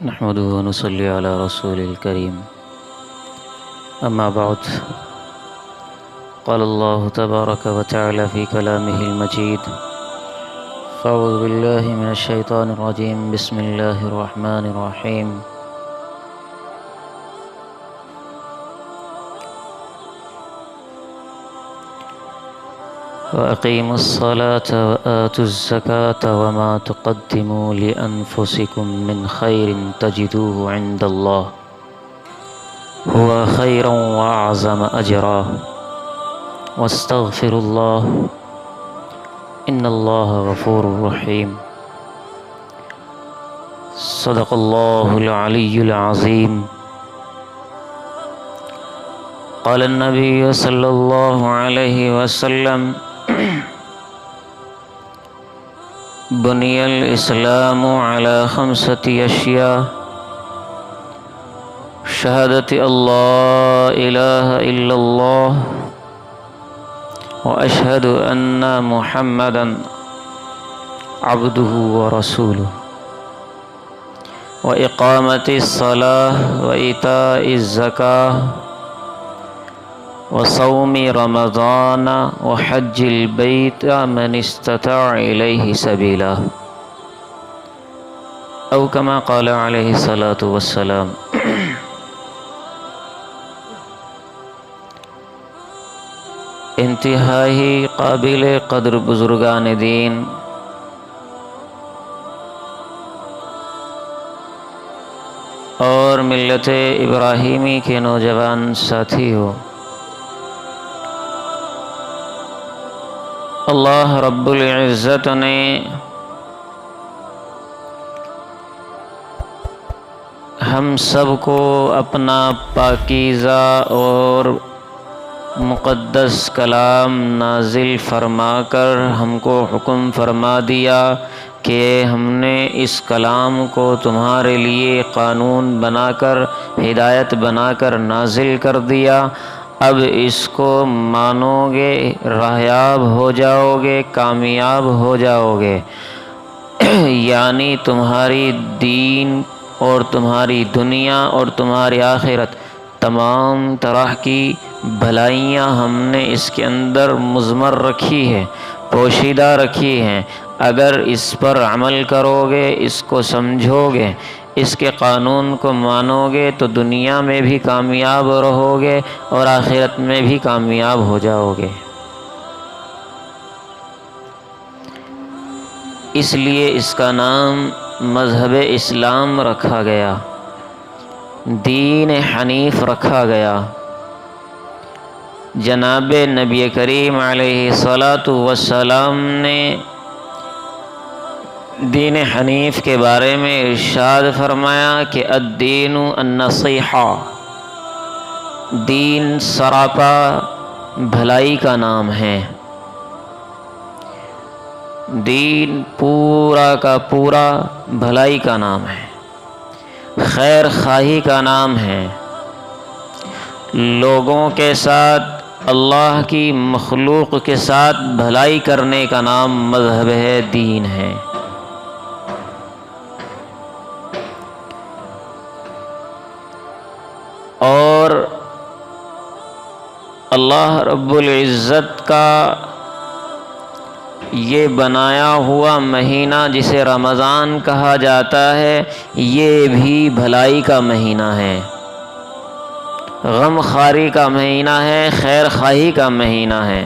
نحمده ونصلي على رسول الكريم أما بعد قال الله تبارك وتعالى في كلامه المجيد فأعوذ بالله من الشيطان الرجيم بسم الله الرحمن الرحيم وأقيموا الصلاة وآتوا الزكاة وما تقدموا لأنفسكم من خير تجدوه عند الله هو خيرا وأعظم أجرا واستغفروا الله إن الله غفور رحيم صدق الله العلي العظيم قال النبي صلى الله عليه وسلم بني الإسلام على 5 أشياء شهادة الله إله إلا الله وأشهد أن محمدا عبده ورسوله وإقامة الصلاة وإيتاء الزكاة وصوم رمضان وحج البيت من استطاع إليه سبيلا أو كما قال عليه الصلاة والسلام۔ انتہائی قابل قدر بزرگان دین، اور ملت ابراہیمی کے نوجوان ساتھیوں، اللہ رب العزت نے ہم سب کو اپنا پاکیزہ اور مقدس کلام نازل فرما کر ہم کو حکم فرما دیا کہ ہم نے اس کلام کو تمہارے لیے قانون بنا کر، ہدایت بنا کر نازل کر دیا۔ اب اس کو مانو گے، راہیاب ہو جاؤ گے، کامیاب ہو جاؤ گے، یعنی تمہاری دین اور تمہاری دنیا اور تمہاری آخرت تمام طرح کی بھلائیاں ہم نے اس کے اندر مضمر رکھی ہے، پوشیدہ رکھی ہیں۔ اگر اس پر عمل کرو گے، اس کو سمجھو گے، اس کے قانون کو مانو گے تو دنیا میں بھی کامیاب رہو گے اور آخرت میں بھی کامیاب ہو جاؤ گے۔ اس لیے اس کا نام مذہب اسلام رکھا گیا، دین حنیف رکھا گیا۔ جناب نبی کریم علیہ الصلاۃ والسلام نے دین حنیف کے بارے میں ارشاد فرمایا کہ الدین النصیحہ، دین سراپا بھلائی کا نام ہے، دین پورا کا پورا بھلائی کا نام ہے، خیر خواہی کا نام ہے، لوگوں کے ساتھ، اللہ کی مخلوق کے ساتھ بھلائی کرنے کا نام مذہب ہے، دین ہے۔ اور اللہ رب العزت کا یہ بنایا ہوا مہینہ جسے رمضان کہا جاتا ہے، یہ بھی بھلائی کا مہینہ ہے، غم خواری کا مہینہ ہے، خیر خواہی کا مہینہ ہے۔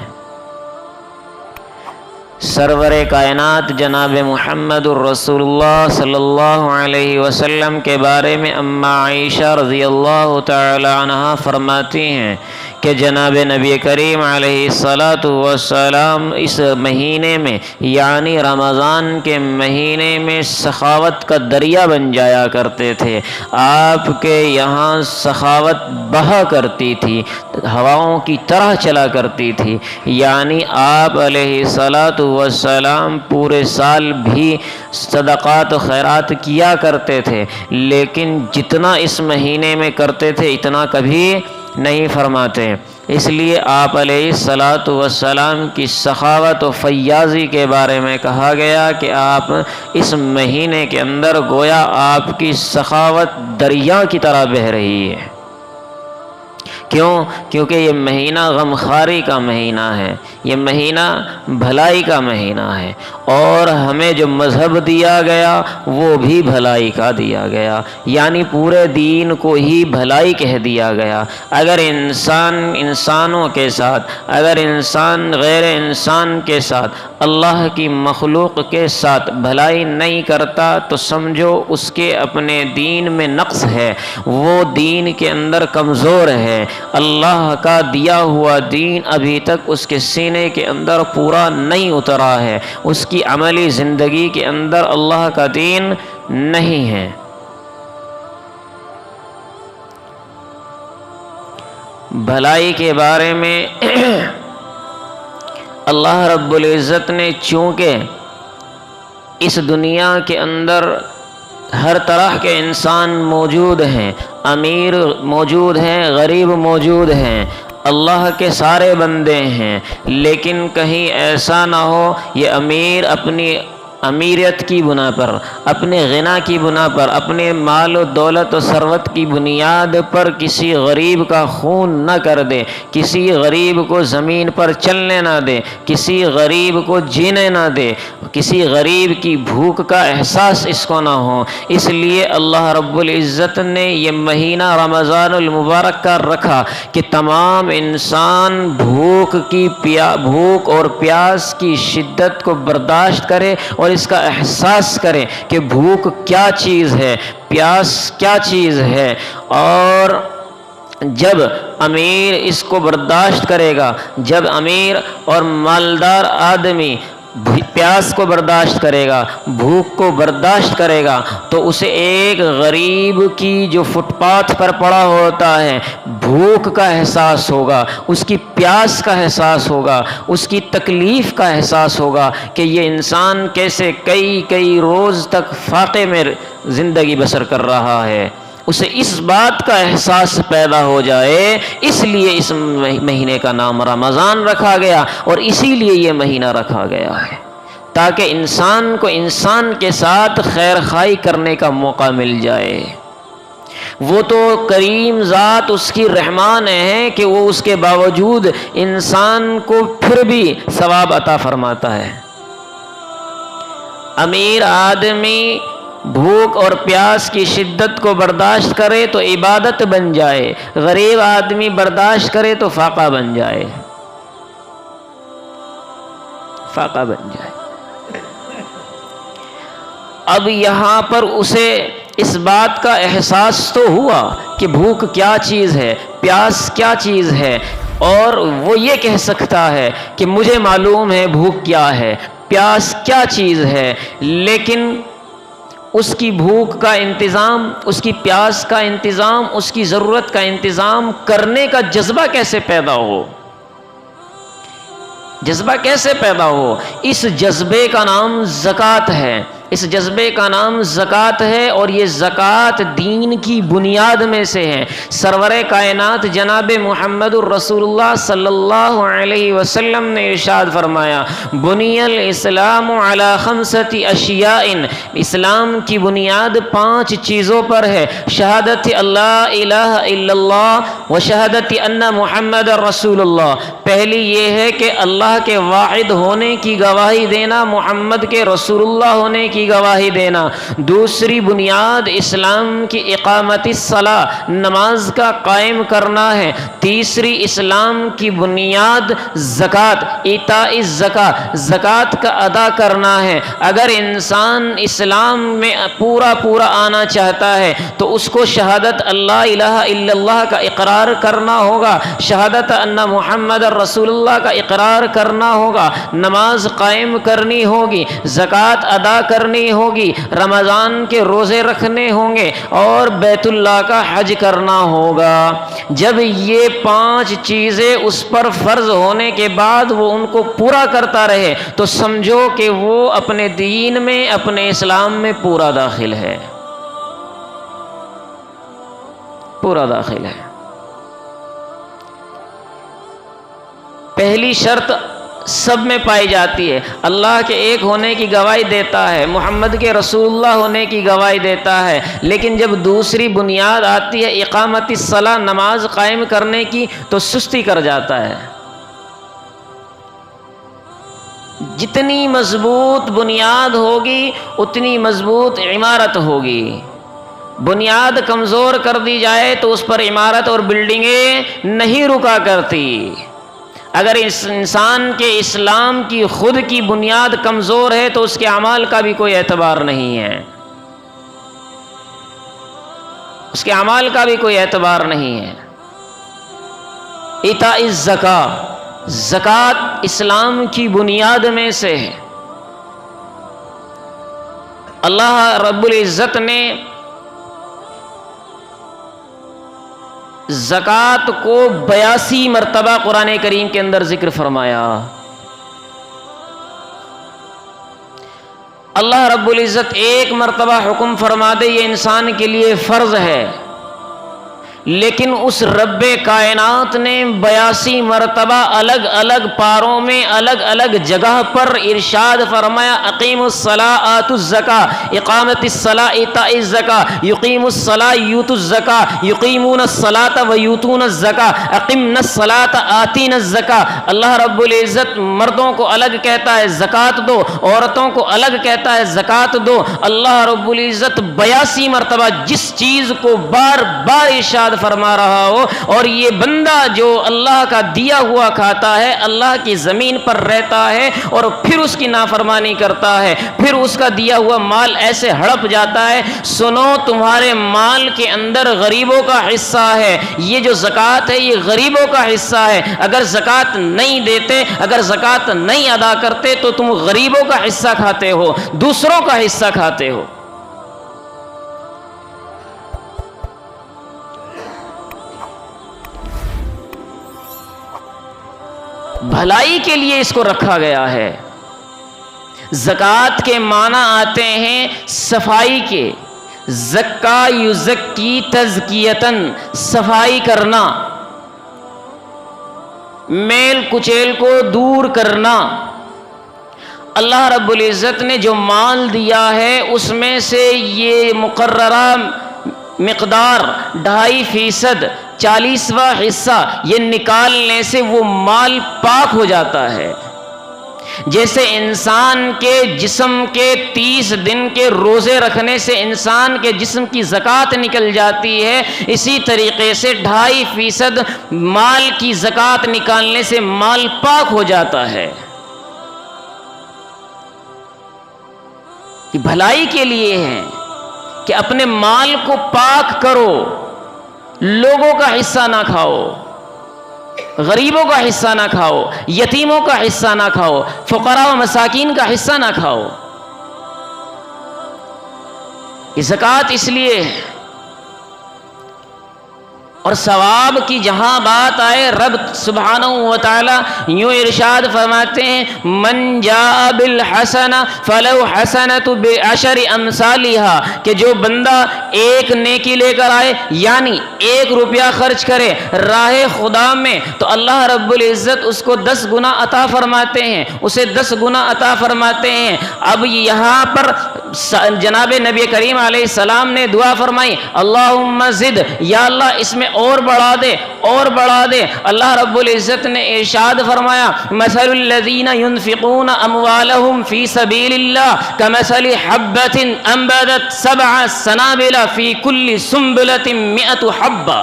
سرور کائنات جناب محمد الرسول اللہ صلی اللہ علیہ وسلم کے بارے میں اماں عائشہ رضی اللہ تعالی عنہا فرماتی ہیں کہ جناب نبی کریم علیہ الصلاۃ والسلام اس مہینے میں یعنی رمضان کے مہینے میں سخاوت کا دریا بن جایا کرتے تھے۔ آپ کے یہاں سخاوت بہا کرتی تھی، ہواؤں کی طرح چلا کرتی تھی، یعنی آپ علیہ الصلاۃ والسلام پورے سال بھی صدقات و خیرات کیا کرتے تھے، لیکن جتنا اس مہینے میں کرتے تھے اتنا کبھی نہیں فرماتے۔ اس لیے آپ علیہ الصلاۃ والسلام کی سخاوت و فیاضی کے بارے میں کہا گیا کہ آپ اس مہینے کے اندر گویا آپ کی سخاوت دریا کی طرح بہہ رہی ہے۔ کیوں؟ کیونکہ یہ مہینہ غمخواری کا مہینہ ہے، یہ مہینہ بھلائی کا مہینہ ہے، اور ہمیں جو مذہب دیا گیا وہ بھی بھلائی کا دیا گیا، یعنی پورے دین کو ہی بھلائی کہہ دیا گیا۔ اگر انسان انسانوں کے ساتھ، اگر انسان غیر انسان کے ساتھ، اللہ کی مخلوق کے ساتھ بھلائی نہیں کرتا تو سمجھو اس کے اپنے دین میں نقص ہے، وہ دین کے اندر کمزور ہے۔ اللہ کا دیا ہوا دین ابھی تک اس کے سینے کے اندر پورا نہیں اترا ہے، اس کی عملی زندگی کے اندر اللہ کا دین نہیں ہے۔ بھلائی کے بارے میں اللہ رب العزت نے چونکہ اس دنیا کے اندر ہر طرح کے انسان موجود ہیں، امیر موجود ہیں، غریب موجود ہیں، اللہ کے سارے بندے ہیں، لیکن کہیں ایسا نہ ہو یہ امیر اپنی امیریت کی بنا پر، اپنے غنا کی بنا پر، اپنے مال و دولت و ثروت کی بنیاد پر کسی غریب کا خون نہ کر دے، کسی غریب کو زمین پر چلنے نہ دے، کسی غریب کو جینے نہ دے، کسی غریب کی بھوک کا احساس اس کو نہ ہو۔ اس لیے اللہ رب العزت نے یہ مہینہ رمضان المبارک کا رکھا کہ تمام انسان بھوک اور پیاس کی شدت کو برداشت کرے اور اس کا احساس کریں کہ بھوک کیا چیز ہے، پیاس کیا چیز ہے، اور جب امیر اس کو برداشت کرے گا، جب امیر اور مالدار آدمی پیاس کو برداشت کرے گا، بھوک کو برداشت کرے گا، تو اسے ایک غریب کی جو فٹ پاتھ پر پڑا ہوتا ہے بھوک کا احساس ہوگا، اس کی پیاس کا احساس ہوگا، اس کی تکلیف کا احساس ہوگا کہ یہ انسان کیسے کئی روز تک فاقے میں زندگی بسر کر رہا ہے، اسے اس بات کا احساس پیدا ہو جائے۔ اس لیے اس مہینے کا نام رمضان رکھا گیا، اور اسی لیے یہ مہینہ رکھا گیا ہے تاکہ انسان کو انسان کے ساتھ خیر خواہی کرنے کا موقع مل جائے۔ وہ تو کریم ذات اس کی رحمان ہے کہ وہ اس کے باوجود انسان کو پھر بھی ثواب عطا فرماتا ہے۔ امیر آدمی بھوک اور پیاس کی شدت کو برداشت کرے تو عبادت بن جائے، غریب آدمی برداشت کرے تو فاقہ بن جائے، فاقہ بن جائے۔ اب یہاں پر اسے اس بات کا احساس تو ہوا کہ بھوک کیا چیز ہے، پیاس کیا چیز ہے، اور وہ یہ کہہ سکتا ہے کہ مجھے معلوم ہے بھوک کیا ہے، پیاس کیا چیز ہے، لیکن اس کی بھوک کا انتظام، اس کی پیاس کا انتظام، اس کی ضرورت کا انتظام کرنے کا جذبہ کیسے پیدا ہو؟ جذبہ کیسے پیدا ہو؟ اس جذبے کا نام زکوٰۃ ہے، اس جذبے کا نام زکوٰۃ ہے، اور یہ زکوٰۃ دین کی بنیاد میں سے ہے۔ سرور کائنات جناب محمد الرسول اللہ صلی اللہ علیہ وسلم نے ارشاد فرمایا، بنی الاسلام علی خمسۃ اشیاء، اسلام کی بنیاد 5 چیزوں پر ہے، شہادت اللہ الہ الا اللہ و شہادت ان محمد رسول اللہ۔ پہلی یہ ہے کہ اللہ کے واحد ہونے کی گواہی دینا، محمد کے رسول اللہ ہونے کی گواہی دینا۔ دوسری بنیاد اسلام کی اقامت الصلاۃ، نماز کا قائم کرنا ہے۔ تیسری اسلام کی بنیاد زکوٰۃ، ایتاء الزکوٰۃ، زکوٰۃ کا ادا کرنا ہے۔ اگر انسان اسلام میں پورا آنا چاہتا ہے تو اس کو شہادت اللہ الہ الا اللہ کا اقرار کرنا ہوگا، شہادت ان محمد رسول اللہ کا اقرار کرنا ہوگا، نماز قائم کرنی ہوگی، زکوٰۃ ادا کرنی ہوگی، رمضان کے روزے رکھنے ہوں گے، اور بیت اللہ کا حج کرنا ہوگا۔ جب یہ 5 چیزیں اس پر فرض ہونے کے بعد وہ ان کو پورا کرتا رہے تو سمجھو کہ وہ اپنے دین میں، اپنے اسلام میں پورا داخل ہے، پورا داخل ہے۔ پہلی شرط سب میں پائی جاتی ہے، اللہ کے ایک ہونے کی گواہی دیتا ہے، محمد کے رسول اللہ ہونے کی گواہی دیتا ہے، لیکن جب دوسری بنیاد آتی ہے اقامت الصلاۃ، نماز قائم کرنے کی، تو سستی کر جاتا ہے۔ جتنی مضبوط بنیاد ہوگی اتنی مضبوط عمارت ہوگی، بنیاد کمزور کر دی جائے تو اس پر عمارت اور بلڈنگیں نہیں رکا کرتی۔ اگر اس انسان کے اسلام کی خود کی بنیاد کمزور ہے تو اس کے اعمال کا بھی کوئی اعتبار نہیں ہے، اس کے اعمال کا بھی کوئی اعتبار نہیں ہے۔ ایتاء الزکاۃ، زکوٰۃ اسلام کی بنیاد میں سے ہے۔ اللہ رب العزت نے زکوٰۃ کو 82 مرتبہ قرآن کریم کے اندر ذکر فرمایا۔ اللہ رب العزت ایک مرتبہ حکم فرما دے یہ انسان کے لیے فرض ہے، لیکن اس رب کائنات نے 82 مرتبہ الگ الگ پاروں میں الگ الگ جگہ پر ارشاد فرمایا اقیموا الصلاۃ آتوا الزکاۃ، اقامت الصلاۃ ایتاء الزکاۃ، یقیموا الصلاۃ یؤتوا الزکاۃ، یقیمون الصلاۃ ویؤتون الزکاۃ، اقمنا الصلاۃ آتینا الزکاۃ۔ اللہ رب العزت مردوں کو الگ کہتا ہے زکوٰۃ دو، عورتوں کو الگ کہتا ہے زکوٰۃ دو۔ اللہ رب العزت 82 مرتبہ جس چیز کو بار بار ارشاد فرما رہا ہو، اور یہ بندہ جو اللہ کا دیا ہوا کھاتا ہے، اللہ کی زمین پر رہتا ہے اور پھر اس کی نافرمانی کرتا ہے، پھر اس کا دیا ہوا مال ایسے ہڑپ جاتا ہے۔ سنو، تمہارے مال کے اندر غریبوں کا حصہ ہے، یہ جو زکوٰۃ ہے یہ غریبوں کا حصہ ہے۔ اگر زکوٰۃ نہیں دیتے، اگر زکوٰۃ نہیں ادا کرتے تو تم غریبوں کا حصہ کھاتے ہو، دوسروں کا حصہ کھاتے ہو۔ بھلائی کے لیے اس کو رکھا گیا ہے۔ زکوٰۃ کے معنی آتے ہیں صفائی کے، زکا یزکی تزکیتن، صفائی کرنا، میل کچیل کو دور کرنا۔ اللہ رب العزت نے جو مال دیا ہے اس میں سے یہ مقررہ مقدار 2.5%، 40واں حصہ یہ نکالنے سے وہ مال پاک ہو جاتا ہے۔ جیسے انسان کے جسم کے 30 دن کے روزے رکھنے سے انسان کے جسم کی زکوٰۃ نکل جاتی ہے، اسی طریقے سے 2.5% مال کی زکوٰۃ نکالنے سے مال پاک ہو جاتا ہے۔ یہ بھلائی کے لیے ہے کہ اپنے مال کو پاک کرو، لوگوں کا حصہ نہ کھاؤ، غریبوں کا حصہ نہ کھاؤ، یتیموں کا حصہ نہ کھاؤ، فقراء و مساکین کا حصہ نہ کھاؤ۔ یہ زکوٰۃ اس لیے ہے۔ اور ثواب کی جہاں بات آئے، رب سبحانہ و تعالی یوں ارشاد فرماتے ہیں من جاء بالحسنہ فلو حسنۃ بعشر امثالها، کہ جو بندہ ایک نیکی لے کر آئے، یعنی 1 روپیہ خرچ کرے راہ خدا میں، تو اللہ رب العزت اس کو 10 گنا عطا فرماتے ہیں، اسے 10 گنا عطا فرماتے ہیں۔ اب یہاں پر جناب نبی کریم علیہ السلام نے دعا فرمائی اللہم زد، یا اللہ اس میں اور بڑھا دے، اور بڑھا دے۔ اللہ رب العزت نے ارشاد فرمایا مثل الذین ينفقون اموالهم فی سبیل اللہ کمثل حبۃ انبتت 7 سنابل فی کل سنبلۃ 100 حبہ۔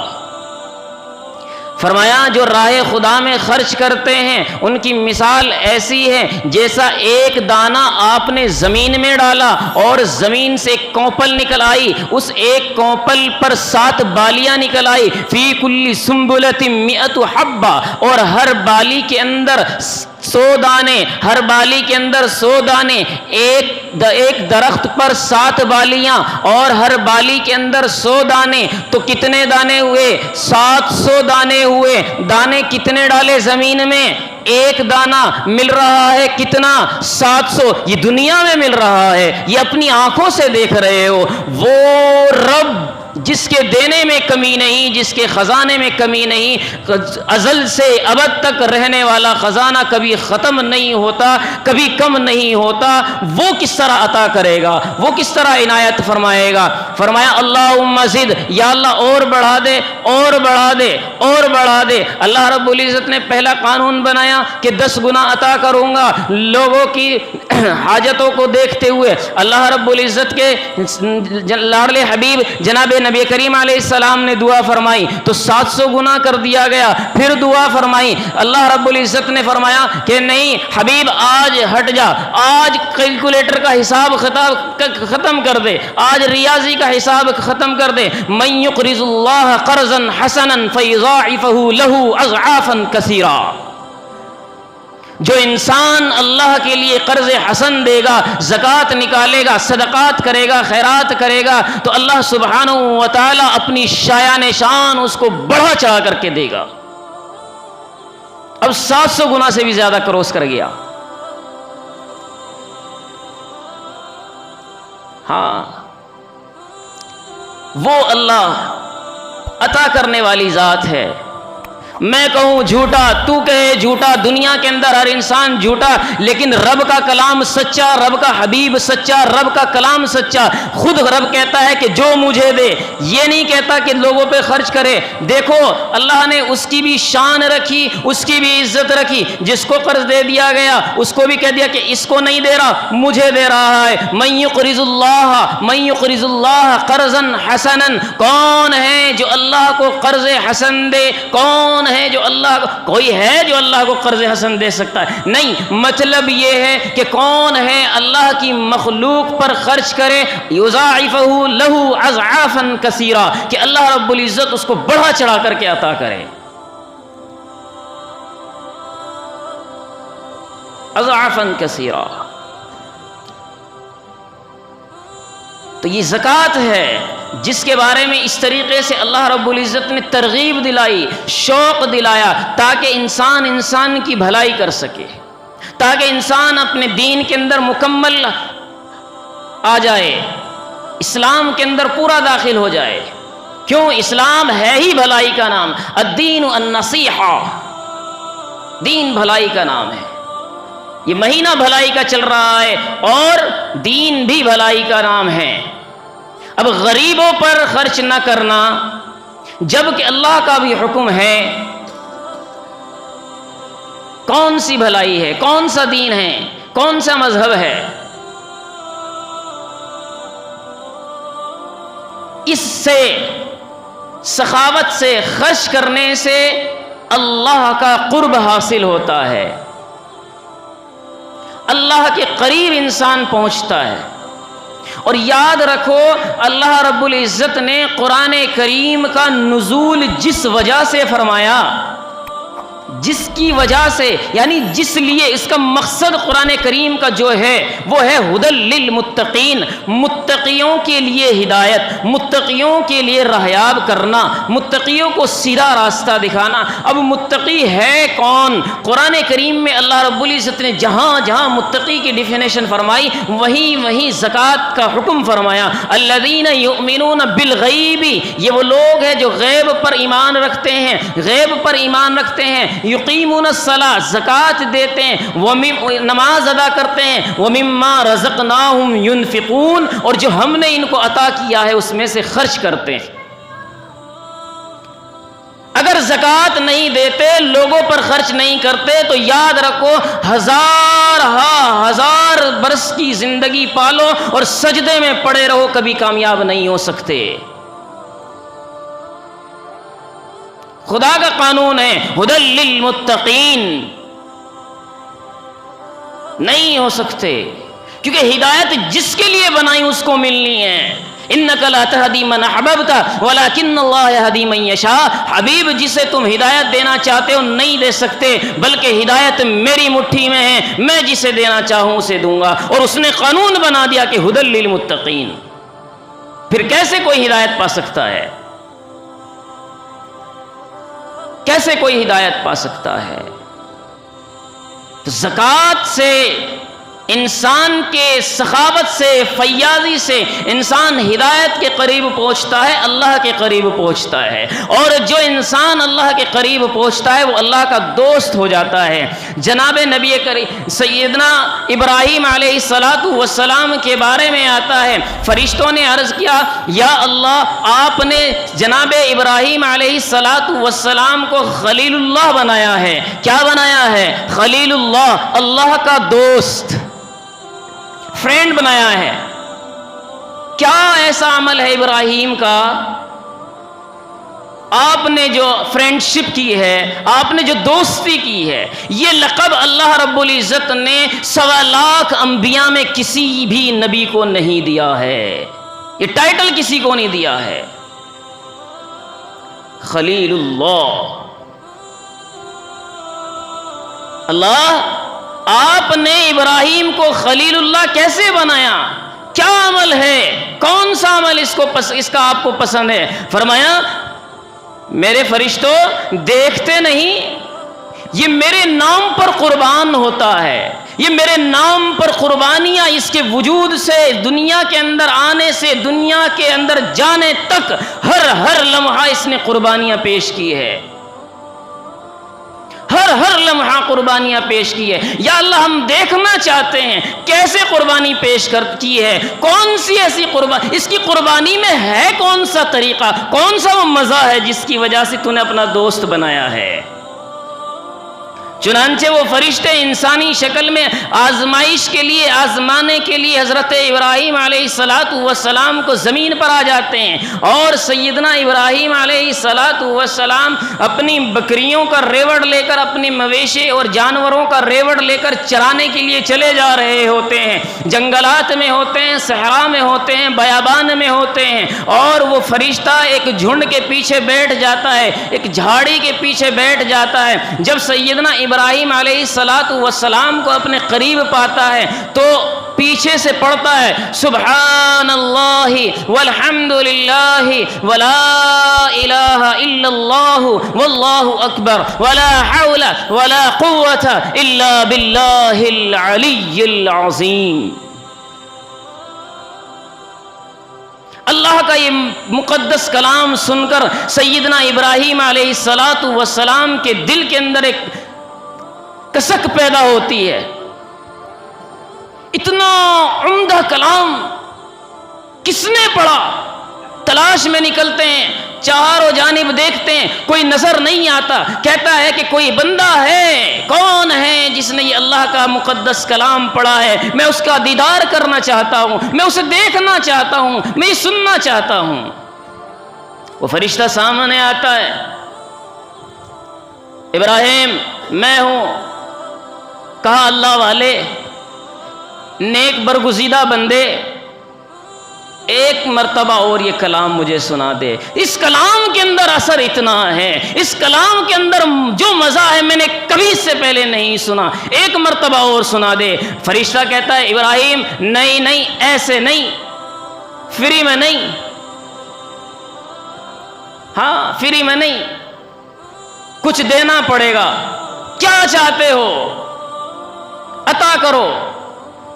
فرمایا جو راہ خدا میں خرچ کرتے ہیں ان کی مثال ایسی ہے جیسا ایک دانہ آپ نے زمین میں ڈالا اور زمین سے ایک کونپل نکل آئی، اس ایک کونپل پر 7 بالیاں نکل آئی، فی کل سنبلۃ 100 حبہ، اور ہر بالی کے اندر 100 دانے، ہر بالی کے اندر 100 دانے، ایک درخت پر 7 بالیاں اور ہر بالی کے اندر 100 دانے، تو کتنے دانے ہوئے؟ 700 دانے ہوئے۔ دانے کتنے ڈالے زمین میں؟ ایک دانہ مل رہا ہے کتنا؟ 700۔ یہ دنیا میں مل رہا ہے، یہ اپنی آنکھوں سے دیکھ رہے ہو۔ وہ رب جس کے دینے میں کمی نہیں، جس کے خزانے میں کمی نہیں، ازل سے ابد تک رہنے والا خزانہ کبھی ختم نہیں ہوتا، کبھی کم نہیں ہوتا، وہ کس طرح عطا کرے گا، وہ کس طرح عنایت فرمائے گا؟ فرمایا اللہم زد، یا اللہ اور بڑھا دے، اور بڑھا دے، اور بڑھا دے۔ اللہ رب العزت نے پہلا قانون بنایا کہ 10 گنا عطا کروں گا، لوگوں کی حاجتوں کو دیکھتے ہوئے اللہ رب العزت کے لاڈلے حبیب جناب نبی کریم علیہ السلام نے دعا فرمائی تو 700 گنا کر دیا گیا۔ پھر دعا فرمائی، اللہ رب العزت نے فرمایا کہ نہیں حبیب آج ہٹ جا، آج کیلکولیٹر کا حساب ختم کر دے، آج ریاضی کا حساب ختم کر دے۔ من یقرض اللہ قرضا حسنا فیضاعفہ لہ اضعافا کثیرا، جو انسان اللہ کے لیے قرض حسن دے گا، زکوٰۃ نکالے گا، صدقات کرے گا، خیرات کرے گا، تو اللہ سبحانہ و تعالی اپنی شایان شان اس کو بڑھا چڑھا کر کے دے گا۔ اب 700 گنا سے بھی زیادہ کروس کر گیا۔ ہاں، وہ اللہ عطا کرنے والی ذات ہے۔ میں کہوں جھوٹا، تو کہے جھوٹا، دنیا کے اندر ہر انسان جھوٹا، لیکن رب کا کلام سچا، رب کا حبیب سچا، رب کا کلام سچا۔ خود رب کہتا ہے کہ جو مجھے دے، یہ نہیں کہتا کہ لوگوں پہ خرچ کرے۔ دیکھو اللہ نے اس کی بھی شان رکھی، اس کی بھی عزت رکھی۔ جس کو قرض دے دیا گیا اس کو بھی کہہ دیا کہ اس کو نہیں دے رہا، مجھے دے رہا ہے۔ من یقرض اللہ قرضا حسنا، کون ہے جو اللہ کو قرض حسن دے؟ کون ہے جو اللہ کو، کوئی ہے جو اللہ کو قرض حسن دے سکتا ہے؟ نہیں۔ مطلب یہ ہے کہ کون ہے اللہ کی مخلوق پر خرچ کرے، یضاعفہ لہ اضعافا کثیرا، کہ اللہ رب العزت اس کو بڑھا چڑھا کر کے عطا کرے۔ اضعافا کثیرا، تو یہ زکوٰۃ ہے جس کے بارے میں اس طریقے سے اللہ رب العزت نے ترغیب دلائی، شوق دلایا، تاکہ انسان کی بھلائی کر سکے، تاکہ انسان اپنے دین کے اندر مکمل آ جائے، اسلام کے اندر پورا داخل ہو جائے۔ کیوں؟ اسلام ہے ہی بھلائی کا نام، الدین النصیحہ، دین بھلائی کا نام ہے۔ یہ مہینہ بھلائی کا چل رہا ہے اور دین بھی بھلائی کا نام ہے۔ اب غریبوں پر خرچ نہ کرنا جبکہ اللہ کا بھی حکم ہے، کون سی بھلائی ہے؟ کون سا دین ہے؟ کون سا مذہب ہے؟ اس سے، سخاوت سے، خرچ کرنے سے اللہ کا قرب حاصل ہوتا ہے، اللہ کے قریب انسان پہنچتا ہے۔ اور یاد رکھو اللہ رب العزت نے قرآن کریم کا نزول جس وجہ سے فرمایا، جس کی وجہ سے، یعنی جس لیے، اس کا مقصد قرآن کریم کا جو ہے وہ ہے ھدی للمتقین، متقیوں کے لیے ہدایت، متقیوں کے لیے راہیاب کرنا، متقیوں کو سیدھا راستہ دکھانا۔ اب متقی ہے کون؟ قرآن کریم میں اللہ رب العزت نے جہاں جہاں متقی کی ڈیفینیشن فرمائی وہیں زکوٰۃ کا حکم فرمایا۔ الذین یؤمنون بالغیب، یہ وہ لوگ ہیں جو غیب پر ایمان رکھتے ہیں، غیب پر ایمان رکھتے ہیں، یقیمون الصلاۃ، زکوٰۃ دیتے ہیں، نماز ادا کرتے ہیں، ومما رزقناہم ینفقون، اور جو ہم نے ان کو عطا کیا ہے اس میں سے خرچ کرتے ہیں۔ اگر زکوٰۃ نہیں دیتے، لوگوں پر خرچ نہیں کرتے، تو یاد رکھو ہزار برس کی زندگی پالو اور سجدے میں پڑے رہو، کبھی کامیاب نہیں ہو سکتے۔ خدا کا قانون ہے ھدی للمتقین، نہیں ہو سکتے، کیونکہ ہدایت جس کے لیے بنائی اس کو ملنی ہے۔ انک لا تہدی من احببت ولکن اللہ یہدی من یشاء، حبیب جسے تم ہدایت دینا چاہتے ہو نہیں دے سکتے، بلکہ ہدایت میری مٹھی میں ہے، میں جسے دینا چاہوں اسے دوں گا۔ اور اس نے قانون بنا دیا کہ ھدی للمتقین، پھر کیسے کوئی ہدایت پا سکتا ہے؟ کیسے کوئی ہدایت پا سکتا ہے؟ تو زکوٰۃ سے انسان کے سخاوت سے، فیاضی سے انسان ہدایت کے قریب پہنچتا ہے، اللہ کے قریب پہنچتا ہے، اور جو انسان اللہ کے قریب پہنچتا ہے وہ اللہ کا دوست ہو جاتا ہے۔ جناب نبی کریم سیدنا ابراہیم علیہ السلام کے بارے میں آتا ہے، فرشتوں نے عرض کیا یا اللہ آپ نے جناب ابراہیم علیہ السلام کو خلیل اللہ بنایا ہے۔ کیا بنایا ہے؟ خلیل اللہ، اللہ کا دوست، فرینڈ بنایا ہے۔ کیا ایسا عمل ہے ابراہیم کا؟ آپ نے جو فرینڈشپ کی ہے، آپ نے جو دوستی کی ہے، یہ لقب اللہ رب العزت نے 1.25 لاکھ انبیاء میں کسی بھی نبی کو نہیں دیا ہے، یہ ٹائٹل کسی کو نہیں دیا ہے۔ خلیل اللہ، اللہ آپ نے ابراہیم کو خلیل اللہ کیسے بنایا؟ کیا عمل ہے؟ کون سا عمل اس کا آپ کو پسند ہے؟ فرمایا میرے فرشتوں دیکھتے نہیں، یہ میرے نام پر قربان ہوتا ہے، یہ میرے نام پر قربانیاں اس کے وجود سے، دنیا کے اندر آنے سے دنیا کے اندر جانے تک ہر لمحہ اس نے قربانیاں پیش کی ہے، ہر لمحہ قربانیاں پیش کی ہے۔ یا اللہ ہم دیکھنا چاہتے ہیں کیسے قربانی پیش کی ہے، کون سی ایسی قربانی، اس کی قربانی میں ہے کون سا طریقہ، کون سا وہ مزہ ہے جس کی وجہ سے تو نے اپنا دوست بنایا ہے۔ چنانچہ وہ فرشتے انسانی شکل میں آزمائش کے لیے، آزمانے کے لیے حضرت ابراہیم علیہ السلام کو زمین پر آ جاتے ہیں، اور سیدنا ابراہیم علیہ السلام اپنی بکریوں کا ریوڑ لے کر، اپنے مویشی اور جانوروں کا ریوڑ لے کر چرانے کے لیے چلے جا رہے ہوتے ہیں، جنگلات میں ہوتے ہیں، صحرا میں ہوتے ہیں، بیابان میں ہوتے ہیں، اور وہ فرشتہ ایک جھنڈ کے پیچھے بیٹھ جاتا ہے، ایک جھاڑی کے پیچھے بیٹھ جاتا ہے۔ جب سیدنا ابراہیم علیہ السلام کو اپنے قریب پاتا ہے تو پیچھے سے پڑھتا ہے سبحان اللہ والحمد للہ ولا الہ الا اللہ واللہ اکبر ولا حول ولا قوة الا باللہ العلی العظیم۔ اللہ کا یہ مقدس کلام سن کر سیدنا ابراہیم علیہ السلام کے دل کے اندر ایک کسک پیدا ہوتی ہے، اتنا عمدہ کلام کس نے پڑھا؟ تلاش میں نکلتے ہیں، چاروں جانب دیکھتے ہیں، کوئی نظر نہیں آتا۔ کہتا ہے کہ کوئی بندہ ہے، کون ہے جس نے یہ اللہ کا مقدس کلام پڑھا ہے؟ میں اس کا دیدار کرنا چاہتا ہوں، میں اسے دیکھنا چاہتا ہوں، میں یہ سننا چاہتا ہوں۔ وہ فرشتہ سامنے آتا ہے، ابراہیم میں ہوں۔ کہا اللہ والے، نیک برگزیدہ بندے، ایک مرتبہ اور یہ کلام مجھے سنا دے۔ اس کلام کے اندر اثر اتنا ہے، اس کلام کے اندر جو مزہ ہے میں نے کبھی اس سے پہلے نہیں سنا، ایک مرتبہ اور سنا دے۔ فرشتہ کہتا ہے ابراہیم نہیں ایسے نہیں، فری میں نہیں، ہاں فری میں نہیں، کچھ دینا پڑے گا، کیا چاہتے ہو عطا کرو۔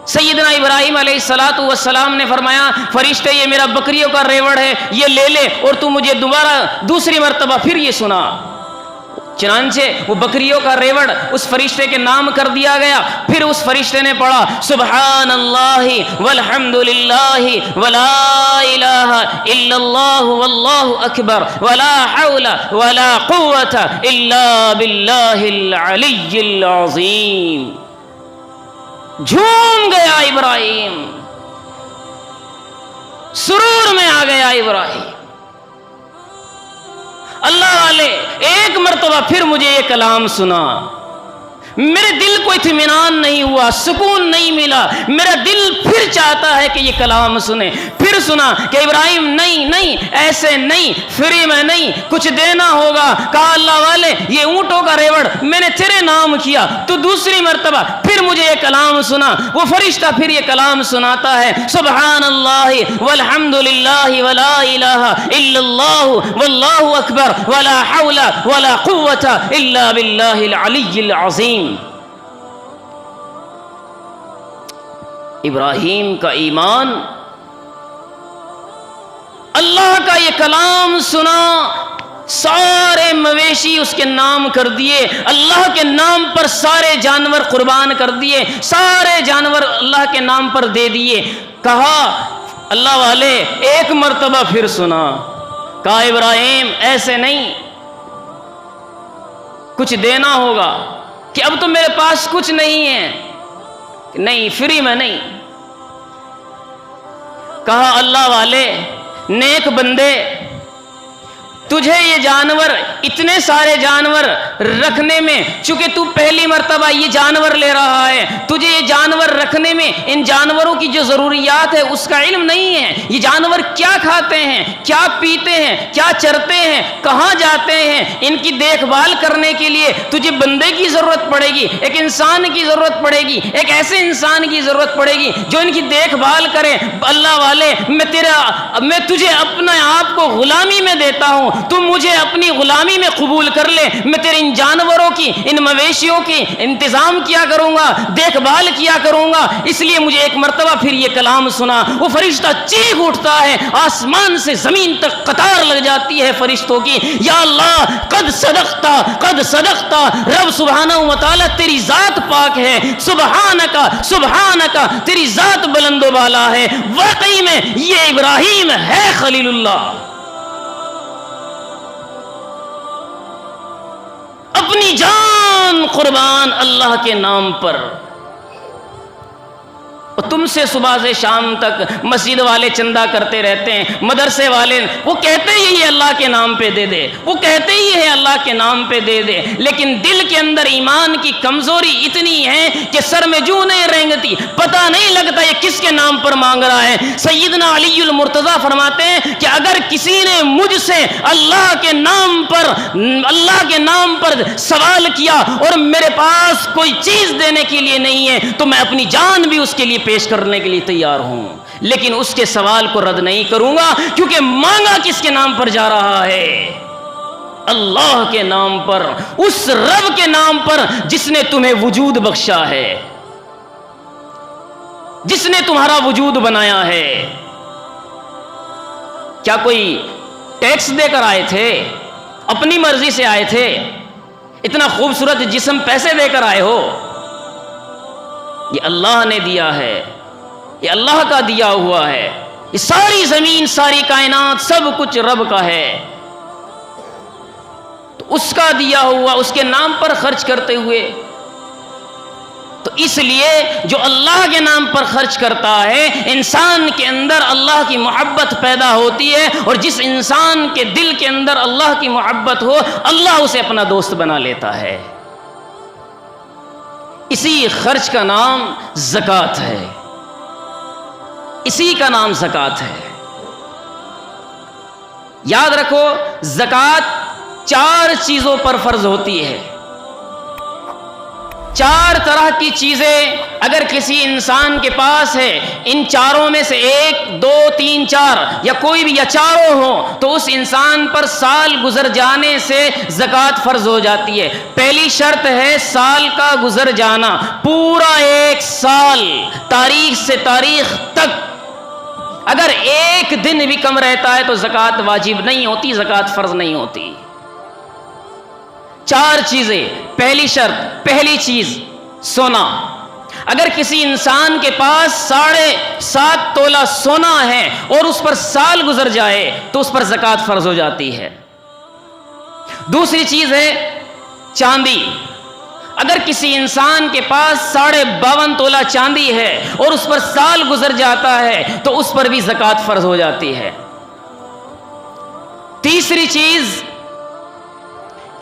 سیدنا ابراہیم علیہ السلام نے فرمایا فرشتے یہ میرا بکریوں کا ریوڑ ہے، یہ لے لے اور تو مجھے دوسری مرتبہ پھر یہ سنا۔ چنانچہ وہ بکریوں کا ریوڑ اس فرشتے کے نام کر دیا گیا۔ پھر اس فرشتے نے پڑھا سبحان اللہ والحمد للہ ولا الہ الا اللہ واللہ اکبر ولا حول ولا قوة الا باللہ العلی العظیم۔ جھوم گیا ابراہیم، سرور میں آ گیا ابراہیم۔ اللہ والے ایک مرتبہ پھر مجھے یہ کلام سنا، میرے دل کو اطمینان نہیں ہوا، سکون نہیں ملا، میرا دل پھر چاہتا ہے کہ یہ کلام سنے۔ پھر سنا کہ ابراہیم نہیں ایسے نہیں، فری میں نہیں، کچھ دینا ہوگا۔ کہا اللہ والے یہ اونٹوں کا ریوڑ میں نے تیرے نام کیا، تو دوسری مرتبہ پھر مجھے یہ کلام سنا۔ وہ فرشتہ پھر یہ کلام سناتا ہے سبحان اللہ والحمد للہ ولا الہ الا اللہ واللہ اکبر ولا حول ولا قوة الا باللہ العلی العظیم۔ ابراہیم کا ایمان، اللہ کا یہ کلام سنا، سارے مویشی اس کے نام کر دیے، اللہ کے نام پر سارے جانور قربان کر دیے، سارے جانور اللہ کے نام پر دے دیے۔ کہا اللہ والے ایک مرتبہ پھر سنا، کہا ابراہیم ایسے نہیں، کچھ دینا ہوگا، کہ اب تو میرے پاس کچھ نہیں ہے، نہیں فری میں نہیں۔ کہا اللہ والے نیک بندے، تجھے یہ جانور، اتنے سارے جانور رکھنے میں، چونکہ تو پہلی مرتبہ یہ جانور لے رہا ہے، تجھے یہ جانور رکھنے میں ان جانوروں کی جو ضروریات ہے اس کا علم نہیں ہے، یہ جانور کیا کھاتے ہیں، کیا پیتے ہیں، کیا چرتے ہیں، کہاں جاتے ہیں، ان کی دیکھ بھال کرنے کے لیے تجھے بندے کی ضرورت پڑے گی، ایک انسان کی ضرورت پڑے گی، ایک ایسے انسان کی ضرورت پڑے گی جو ان کی دیکھ بھال کرے۔ اللہ والے میں تجھے اپنے آپ کو غلامی میں دیتا ہوں، تم مجھے اپنی غلامی میں قبول کر لے، میں تیرے ان جانوروں کی، ان مویشیوں کی انتظام کیا کروں گا، دیکھ بھال کیا کروں گا۔ اس لیے مجھے ایک مرتبہ پھر یہ کلام سنا۔ وہ فرشتہ چیخ اٹھتا ہے، آسمان سے زمین تک قطار لگ جاتی ہے فرشتوں کی، یا اللہ قد صدقتا قد صدقتا، رب سبحانہ و تعالی تیری ذات پاک ہے، سبحانکا سبحانکا، تیری ذات بلند و بالا ہے، واقعی میں یہ ابراہیم ہے خلیل اللہ۔ اپنی جان قربان اللہ کے نام پر۔ تم سے صبح سے شام تک مسجد والے چندہ کرتے رہتے ہیں، مدرسے والے وہ کہتے ہی ہے اللہ کے نام پہ دے دے، وہ کہتے ہی ہے اللہ کے نام پہ دے دے، لیکن دل کے اندر ایمان کی کمزوری اتنی ہے کہ سر میں جو نہیں رینگتی، پتہ نہیں لگتا یہ کس کے نام پر مانگ رہا ہے۔ سیدنا علی المرتضیٰ فرماتے ہیں کہ اگر کسی نے مجھ سے اللہ کے نام پر سوال کیا اور میرے پاس کوئی چیز دینے کے لیے نہیں ہے تو میں اپنی جان بھی اس کے لیے پیش کرنے کے لیے تیار ہوں، لیکن اس کے سوال کو رد نہیں کروں گا، کیونکہ مانگا کس کے نام پر جا رہا ہے؟ اللہ کے نام پر، اس رب کے نام پر جس نے تمہیں وجود بخشا ہے، جس نے تمہارا وجود بنایا ہے۔ کیا کوئی ٹیکس دے کر آئے تھے؟ اپنی مرضی سے آئے تھے؟ اتنا خوبصورت جسم پیسے دے کر آئے ہو؟ یہ اللہ نے دیا ہے، یہ اللہ کا دیا ہوا ہے، یہ ساری زمین، ساری کائنات، سب کچھ رب کا ہے، تو اس کا دیا ہوا اس کے نام پر خرچ کرتے ہوئے، تو اس لیے جو اللہ کے نام پر خرچ کرتا ہے انسان کے اندر اللہ کی محبت پیدا ہوتی ہے، اور جس انسان کے دل کے اندر اللہ کی محبت ہو اللہ اسے اپنا دوست بنا لیتا ہے۔ اسی خرچ کا نام زکوٰۃ ہے، اسی کا نام زکوٰۃ ہے۔ یاد رکھو زکوٰۃ 4 چیزوں پر فرض ہوتی ہے۔ 4 طرح کی چیزیں اگر کسی انسان کے پاس ہے، ان چاروں میں سے 1 2 3 4 یا کوئی بھی یا چاروں ہو تو اس انسان پر سال گزر جانے سے زکوٰۃ فرض ہو جاتی ہے۔ پہلی شرط ہے سال کا گزر جانا، پورا 1 سال تاریخ سے تاریخ تک اگر 1 دن بھی کم رہتا ہے تو زکوٰۃ واجب نہیں ہوتی، زکوٰۃ فرض نہیں ہوتی۔ 4 چیزیں۔ پہلی شرط، پہلی چیز سونا۔ اگر کسی انسان کے پاس 7.5 تولہ سونا ہے اور اس پر سال گزر جائے تو اس پر زکوٰۃ فرض ہو جاتی ہے۔ دوسری چیز ہے چاندی۔ اگر کسی انسان کے پاس 52.5 تولہ چاندی ہے اور اس پر سال گزر جاتا ہے تو اس پر بھی زکوٰۃ فرض ہو جاتی ہے۔ تیسری چیز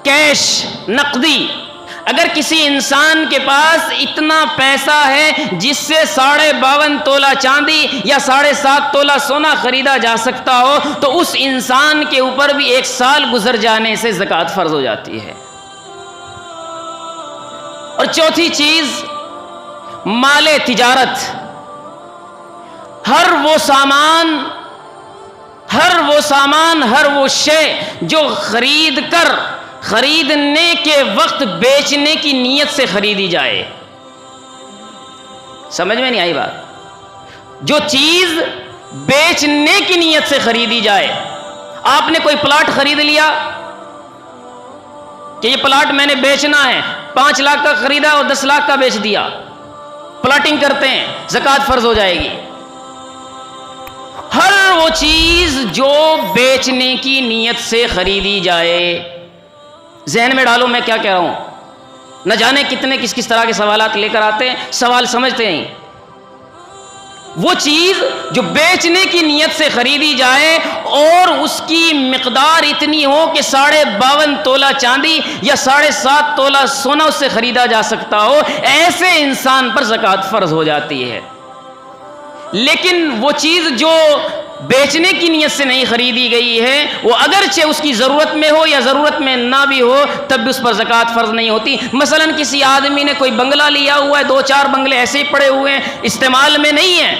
کیش، نقدی۔ اگر کسی انسان کے پاس اتنا پیسہ ہے جس سے 52.5 تولہ چاندی یا 7.5 تولہ سونا خریدا جا سکتا ہو تو اس انسان کے اوپر بھی 1 سال گزر جانے سے زکوٰۃ فرض ہو جاتی ہے۔ اور چوتھی چیز مال تجارت۔ ہر وہ سامان، ہر وہ شے جو خریدنے کے وقت بیچنے کی نیت سے خریدی جائے۔ سمجھ میں نہیں آئی بات؟ جو چیز بیچنے کی نیت سے خریدی جائے. آپ نے کوئی پلاٹ خرید لیا کہ یہ پلاٹ میں نے بیچنا ہے, 5 لاکھ کا خریدا اور 10 لاکھ کا بیچ دیا, پلاٹنگ کرتے ہیں, زکوٰۃ فرض ہو جائے گی. ہر وہ چیز جو بیچنے کی نیت سے خریدی جائے. ذہن میں ڈالو میں کیا کہہ رہا ہوں, نہ جانے کتنے کس طرح کے سوالات لے کر آتے ہیں, سوال سمجھتے ہیں. وہ چیز جو بیچنے کی نیت سے خریدی جائے اور اس کی مقدار اتنی ہو کہ 52.5 تولہ چاندی یا 7.5 تولہ سونا اس سے خریدا جا سکتا ہو, ایسے انسان پر زکوٰۃ فرض ہو جاتی ہے. لیکن وہ چیز جو بیچنے کی نیت سے نہیں خریدی گئی ہے, وہ اگرچہ اس کی ضرورت میں ہو یا ضرورت میں نہ بھی ہو, تب بھی اس پر زکوٰۃ فرض نہیں ہوتی. مثلا کسی آدمی نے کوئی بنگلہ لیا ہوا ہے, 2-4 بنگلے ایسے ہی پڑے ہوئے ہیں, استعمال میں نہیں ہیں,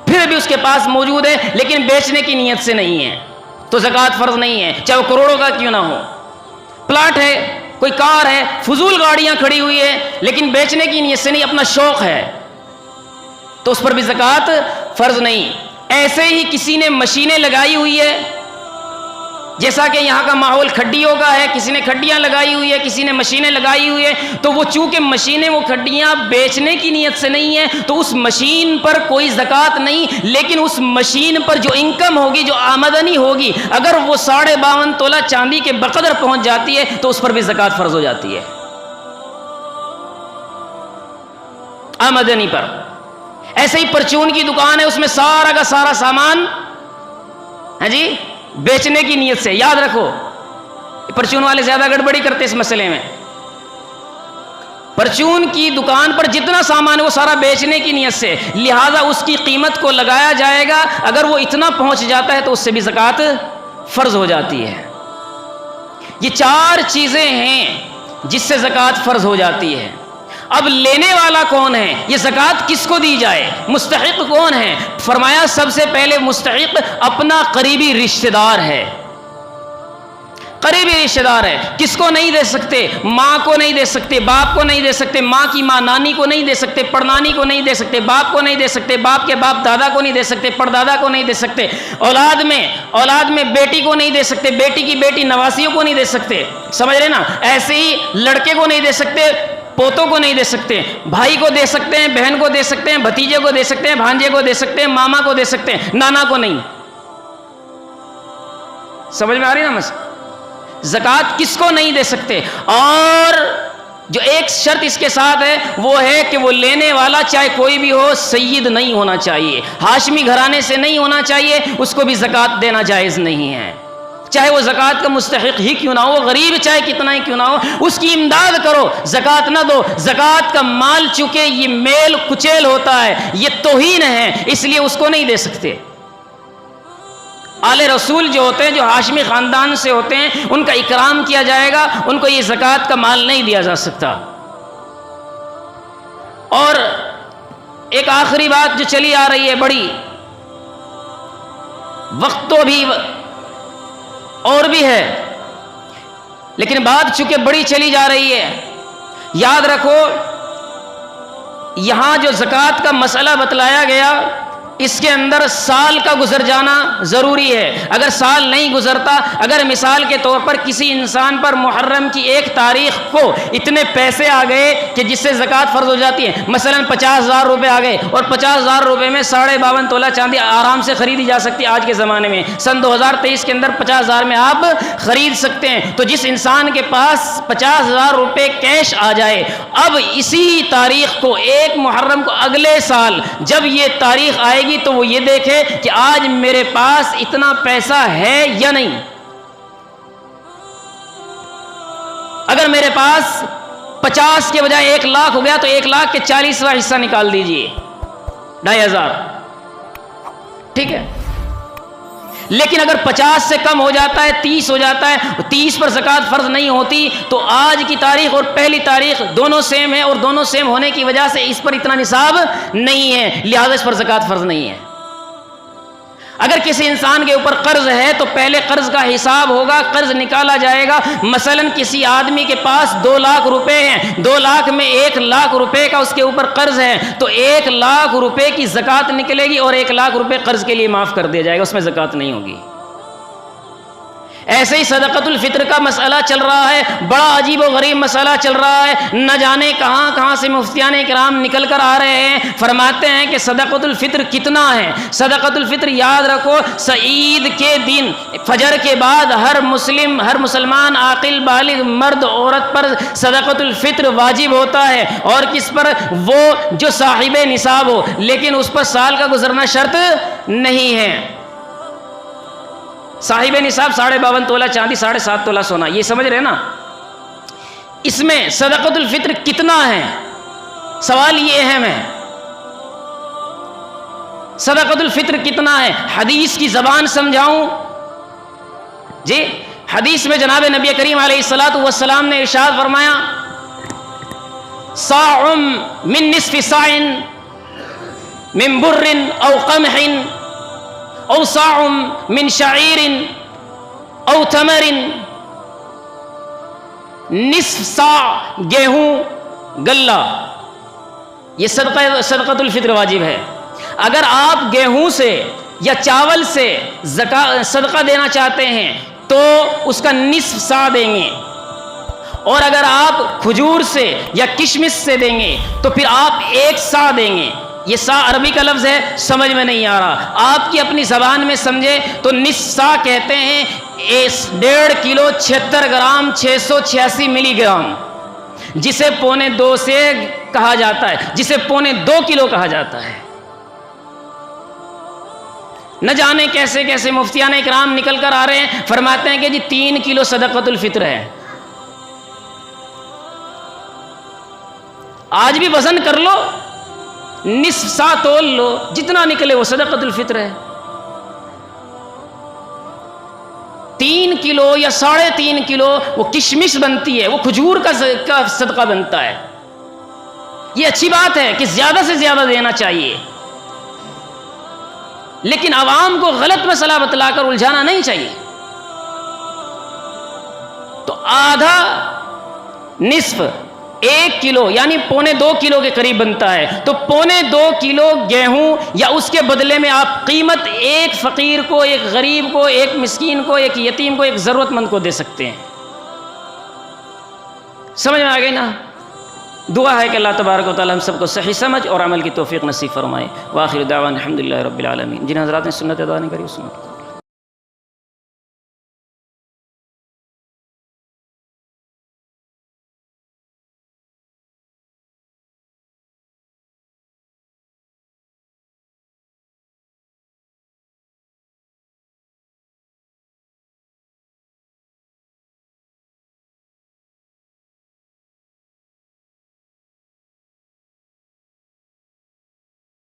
پھر بھی اس کے پاس موجود ہے, لیکن بیچنے کی نیت سے نہیں ہے, تو زکوٰۃ فرض نہیں ہے, چاہے وہ کروڑوں کا کیوں نہ ہو. پلاٹ ہے, کوئی کار ہے, فضول گاڑیاں کھڑی ہوئی ہے, لیکن بیچنے کی نیت سے نہیں, اپنا شوق ہے, تو اس پر بھی زکوٰۃ فرض نہیں. ایسے ہی کسی نے مشینیں لگائی ہوئی ہے, جیسا کہ یہاں کا ماحول کھڈیوں کا ہے, کسی نے کھڈیاں لگائی ہوئی ہے, کسی نے مشینیں لگائی ہوئی ہے, تو وہ چونکہ مشینیں وہ کھڈیاں بیچنے کی نیت سے نہیں ہیں, تو اس مشین پر کوئی زکوٰۃ نہیں. لیکن اس مشین پر جو انکم ہوگی, جو آمدنی ہوگی, اگر وہ 52.5 تولہ چاندی کے بقدر پہنچ جاتی ہے تو اس پر بھی زکوٰۃ فرض ہو جاتی ہے, آمدنی پر. ایسے ہی پرچون کی دکان ہے, اس میں سارا کا سارا سامان ہاں جی بیچنے کی نیت سے. یاد رکھو, پرچون والے زیادہ گڑبڑی کرتے اس مسئلے میں. پرچون کی دکان پر جتنا سامان ہے وہ سارا بیچنے کی نیت سے, لہذا اس کی قیمت کو لگایا جائے گا. اگر وہ اتنا پہنچ جاتا ہے تو اس سے بھی زکوٰۃ فرض ہو جاتی ہے. یہ 4 چیزیں ہیں جس سے زکوٰۃ فرض ہو جاتی ہے. اب لینے والا کون ہے, یہ زکوٰۃ کس کو دی جائے, مستحق کون ہے؟ فرمایا سب سے پہلے مستحق اپنا قریبی رشتہ دار ہے. قریبی رشتہ دار ہے. کس کو نہیں دے سکتے؟ ماں کو نہیں دے سکتے, باپ کو نہیں دے سکتے, ماں کی ماں نانی کو نہیں دے سکتے, پڑنانی کو نہیں دے سکتے, باپ کو نہیں دے سکتے, باپ کے باپ دادا کو نہیں دے سکتے, پردادا کو نہیں دے سکتے, اولاد میں بیٹی کو نہیں دے سکتے, بیٹی کی بیٹی نواسیوں کو نہیں دے سکتے. سمجھ رہے نا؟ ایسے ہی لڑکے کو نہیں دے سکتے, پوتوں کو نہیں دے سکتے, بھائی کو دے سکتے ہیں, بہن کو دے سکتے ہیں, بھتیجے کو دے سکتے ہیں, بھانجے کو دے سکتے ہیں, ماما کو دے سکتے ہیں, نانا کو نہیں. سمجھ میں آ رہی نا مسئلہ؟ زکوٰۃ کس کو نہیں دے سکتے. اور جو ایک شرط اس کے ساتھ ہے وہ ہے کہ وہ لینے والا چاہے کوئی بھی ہو, سید نہیں ہونا چاہیے, ہاشمی گھرانے سے نہیں ہونا چاہیے, اس کو بھی زکوٰۃ دینا جائز نہیں ہے. چاہے وہ زکوٰۃ کا مستحق ہی کیوں نہ ہو, غریب چاہے کتنا ہی کیوں نہ ہو, اس کی امداد کرو, زکوٰۃ نہ دو. زکوٰۃ کا مال چونکہ یہ میل کچیل ہوتا ہے, یہ توہین ہے, اس لیے اس کو نہیں دے سکتے. آل رسول جو ہوتے ہیں, جو ہاشمی خاندان سے ہوتے ہیں, ان کا اکرام کیا جائے گا, ان کو یہ زکوٰۃ کا مال نہیں دیا جا سکتا. اور ایک آخری بات جو چلی آ رہی ہے بڑی, وقت تو بھی اور بھی ہے, لیکن بات چونکہ بڑی چلی جا رہی ہے. یاد رکھو, یہاں جو زکوٰۃ کا مسئلہ بتلایا گیا, اس کے اندر سال کا گزر جانا ضروری ہے. اگر سال نہیں گزرتا, اگر مثال کے طور پر کسی انسان پر محرم کی 1 تاریخ کو اتنے پیسے آ گئے کہ جس سے زکوٰۃ فرض ہو جاتی ہے, مثلا 50,000 روپے آ گئے, اور 50,000 روپے میں 52.5 تولہ چاندی آرام سے خریدی جا سکتی ہے آج کے زمانے میں. سن 2023 کے اندر 50,000 میں آپ خرید سکتے ہیں. تو جس انسان کے پاس 50,000 روپے کیش آ جائے, اب اسی تاریخ کو 1 محرم کو اگلے سال جب یہ تاریخ آئے گی تو وہ یہ دیکھے کہ آج میرے پاس اتنا پیسہ ہے یا نہیں. اگر میرے پاس 50 کے بجائے 1 لاکھ ہو گیا تو 1 لاکھ کے 40واں حصہ نکال دیجئے, 2,500. ٹھیک ہے. لیکن اگر 50 سے کم ہو جاتا ہے, 30 ہو جاتا ہے, 30 پر زکوٰۃ فرض نہیں ہوتی, تو آج کی تاریخ اور پہلی تاریخ دونوں سیم ہے, اور دونوں سیم ہونے کی وجہ سے اس پر اتنا نصاب نہیں ہے, لہذا اس پر زکوٰۃ فرض نہیں ہے. اگر کسی انسان کے اوپر قرض ہے تو پہلے قرض کا حساب ہوگا، قرض نکالا جائے گا۔ مثلا کسی آدمی کے پاس 2 لاکھ روپے ہیں، 2 لاکھ میں 1 لاکھ روپے کا اس کے اوپر قرض ہے، تو 1 لاکھ روپے کی زکوٰۃ نکلے گی اور 1 لاکھ روپے قرض کے لیے معاف کر دیا جائے گا، اس میں زکوٰۃ نہیں ہوگی۔ ایسے ہی صدقۃ الفطر کا مسئلہ چل رہا ہے، بڑا عجیب و غریب مسئلہ چل رہا ہے، نہ جانے کہاں کہاں سے مفتیان کرام نکل کر آ رہے ہیں، فرماتے ہیں کہ صدقۃ الفطر کتنا ہے۔ صدقۃ الفطر یاد رکھو، عید کے دن فجر کے بعد ہر مسلمان عاقل بالغ مرد عورت پر صدقۃ الفطر واجب ہوتا ہے، اور کس پر؟ وہ جو صاحب نصاب ہو، لیکن اس پر سال کا گزرنا شرط نہیں ہے۔ صاحب نصاب 52.5 تولہ چاندی، 7.5 تولہ سونا، یہ سمجھ رہے نا؟ اس میں صدقۃ الفطر کتنا ہے؟ سوال یہ اہم ہے، صدقۃ الفطر کتنا ہے؟ حدیث کی زبان سمجھاؤں؟ جی، حدیث میں جناب نبی کریم علیہ الصلوۃ والسلام نے ارشاد فرمایا، صاع من نصف صاع من بر او قمح او صاع من شعیر او تمر، نصف صاع گیہوں غلہ، یہ صدقۃ الفطر واجب ہے۔ اگر آپ گیہوں سے یا چاول سے صدقہ دینا چاہتے ہیں تو اس کا نصف صاع دیں گے، اور اگر آپ کھجور سے یا کشمش سے دیں گے تو پھر آپ 1 صاع دیں گے۔ یہ صاع عربی کا لفظ ہے، سمجھ میں نہیں آ رہا، آپ کی اپنی زبان میں سمجھے تو نصف صاع کہتے ہیں 1.5 کلو 76 گرام 686 ملی گرام، جسے 1.25 سے کہا جاتا ہے، جسے 1.25 کلو کہا جاتا ہے۔ نہ جانے کیسے کیسے مفتیان اکرام نکل کر آ رہے ہیں، فرماتے ہیں کہ جی 3 کلو صدقۃ الفطر ہے۔ آج بھی وزن کر لو، نصف صاع تول لو، جتنا نکلے وہ صدقۃ الفطر ہے۔ 3 کلو یا 3.5 کلو وہ کشمش بنتی ہے، وہ کھجور کا صدقہ بنتا ہے۔ یہ اچھی بات ہے کہ زیادہ سے زیادہ دینا چاہیے، لیکن عوام کو غلط مسئلہ بتلا کر الجھانا نہیں چاہیے۔ تو آدھا نصف 1 کلو یعنی 1.25 کلو کے قریب بنتا ہے، تو 1.25 کلو گیہوں یا اس کے بدلے میں آپ قیمت ایک فقیر کو، ایک غریب کو، ایک مسکین کو، ایک یتیم کو، ایک ضرورت مند کو دے سکتے ہیں۔ سمجھ میں آ گئی نا؟ دعا ہے کہ اللہ تبارک و تعالی ہم سب کو صحیح سمجھ اور عمل کی توفیق نصیب فرمائے۔ وآخر دعوانا الحمدللہ رب العالمین۔ جن حضرات نے سنت ادا نہیں کری، سنت